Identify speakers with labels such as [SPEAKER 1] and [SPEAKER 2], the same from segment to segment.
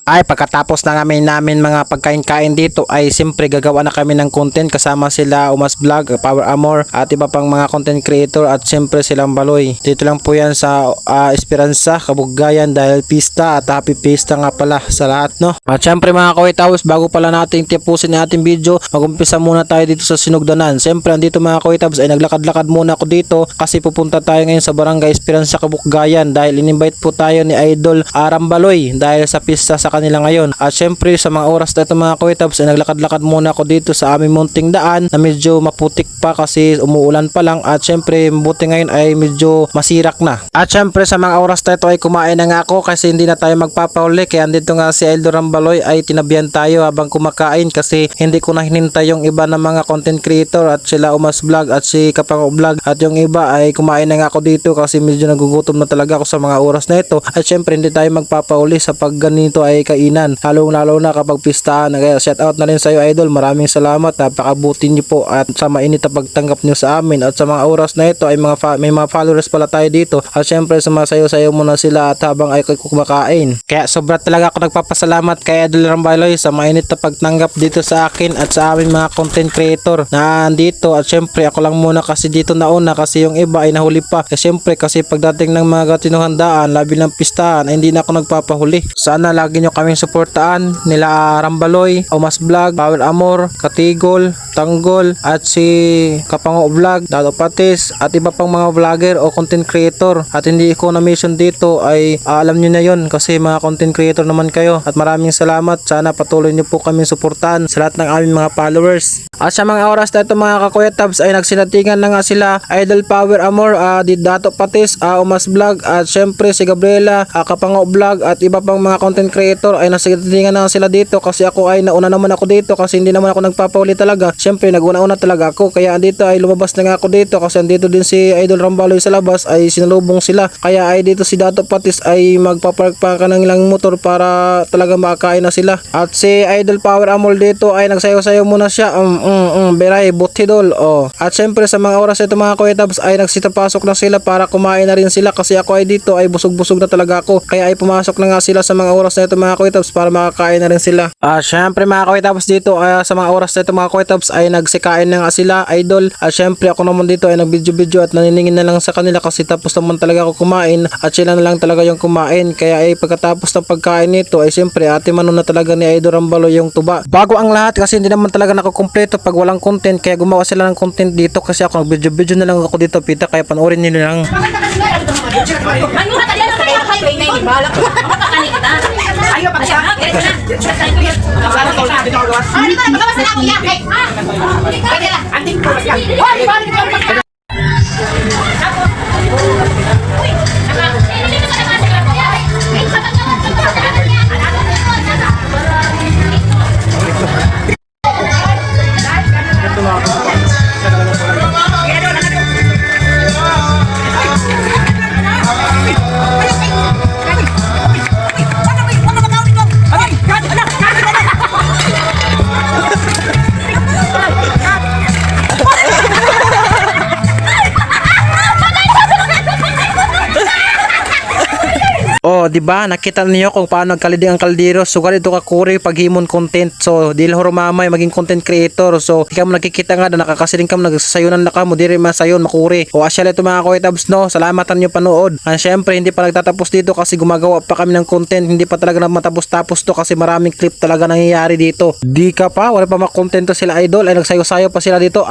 [SPEAKER 1] Ay pagkatapos na namin mga pagkain-kain dito ay siyempre gagawa na kami ng content kasama sila Umas Vlog, Power Amor at iba pang mga content creator at siyempre silang Baloy. Dito lang po yan sa Esperanza, Kabugayan dahil pista at happy pista nga pala sa lahat, no? At siyempre mga kawitawis, bago pala natin tipusin ang ating video, mag-umpisa muna tayo dito sa Sinugdanan. Siyempre andito mga kawitawis ay naglakad-lakad muna ako dito kasi pupunta tayo ngayon sa Barangay Esperanza, Kabugayan dahil in-invite po tayo ni Idol Aram Baloy dahil sa pista sa kanila ngayon. At syempre sa mga oras na ito mga kawitawis ay naglakad-lakad muna ako dito sa aming munting daan na medyo maputik pa kasi umuulan pa lang at syempre mabuti ngayon ay medyo masirak na. At syempre sa mga oras na ito ay kumain na nga ako kasi hindi na tayo magpapahuli kaya andito nga si Idol Aram Baloy ay tinabihan tayo habang kumakain kasi hindi ko na hinintay yung iba na mga content creator at sila Umas Vlog at si Kapango Vlog at yung iba ay kumain na nga ako dito kasi medyo nagugutom na talaga ako sa mga oras na ito. At syempre hindi tayo magpapahuli sa pag ganito ay kainan lalo na kapag pistahan. Kaya shout out na rin sa iyo Idol, maraming salamat, napakabuti niyo po at sa mainit na pagtanggap niyo sa amin. At sa mga oras na ito ay may mga followers pala tayo dito at syempre sumasayo-sayo muna sila at habang ay kumakain. Kaya sobra talaga ako nagpapasalamat kay Idol Aram Baloy sa mainit na pagtanggap dito sa akin at sa aming mga content creator na andito. At syempre ako lang muna kasi dito nauna kasi yung iba ay nahuli pa. Kasi syempre kasi pagdating ng mga tinuhandaan labi ng pistahan ay hindi na ako nagpapahuli. Sana lagi nyo kaming suportaan nila Aram Baloy, Umas Vlog, Power Amor, Katigol, Tanggol at si Kapango Vlog, Dado Patis at iba pang mga vlogger o content creator. At hindi ko na mention dito ay alam nyo na yon kasi mga content creator naman kayo at maraming salamat. Sana patuloy nyo po kaming suportahan sa lahat ng aming mga followers. At sa mga oras na ito mga kakuya tabs ay nagsinatingan na nga sila Idol Power Amor, Dato Patis, Umas Vlog at syempre si Gabriela, Kapango Vlog at iba pang mga content creator ay nagsinatingan na sila dito kasi ako ay nauna naman ako dito kasi hindi naman ako nagpapauli talaga. Syempre naguna-una talaga ako kaya dito ay lumabas na nga ako dito kasi andito din si Idol Aram Baloy sa labas ay sinalubong sila. Kaya ay dito si Dato Patis ay magpapark pa ka ng ilang motor para talaga makakain na sila. At si Idol Power Amor dito ay nagsayo-sayo muna siya. Beray, butidol. At syempre sa mga oras ito mga kuwetabs ay nagsitapasok na sila para kumain na rin sila kasi ako ay dito ay busog-busog na talaga ako. Kaya ay pumasok na nga sila sa mga oras na ito mga kuwetabs para makakain na rin sila. Syempre mga kuwetabs dito sa mga oras na ito mga kuwetabs ay nagsikain na nga sila Idol. At syempre ako naman dito ay nag-video at naniningin na lang sa kanila kasi tapos naman talaga ako kumain at sila na lang talaga yung kumain. Kaya ay pagkatapos ng pagkain nito ay syempre ate mano na talaga ni Idol Aram Baloy yung tuba. Bago ang lahat kasi hindi naman talaga nakukumpleto pag walang content kaya gumawa sila ng content dito kasi ako nag-video na lang ako dito pita kaya panoorin niyo lang. Di ba? Nakita niyo kung paano nagkaliding ang kaldero. So ganito ka kuri paghimon content. So dili horo mamay maging content creator. So ikaw mo nakikita nga na nakakasiling ka mo nagsasayunan na ka mo diri masayon makuri. O asya ito mga kuwetabs no. Salamatan niyo panood. And syempre hindi pa nagtatapos dito kasi gumagawa pa kami ng content. Hindi pa talaga na matapos-tapos to kasi maraming clip talaga nangyayari dito. Di ka pa wala pa makontento sila Idol ay nagsayo-sayo pa sila dito.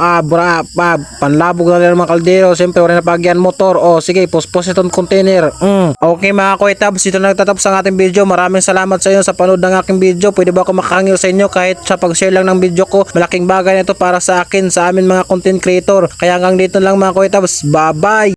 [SPEAKER 1] Panlabog na nila mga kaldero. Syempre wala na pagyan motor. Sige post itong container. Okay mga kuwetabs, dito na nagtatapos ang ating video. Maraming salamat sa inyo sa panood ng aking video. Pwede ba ako makahangil sa inyo kahit sa pag-share lang ng video ko? Malaking bagay na ito para sa akin, sa amin mga content creator. Kaya hanggang dito lang mga kuwetabs. Bye bye!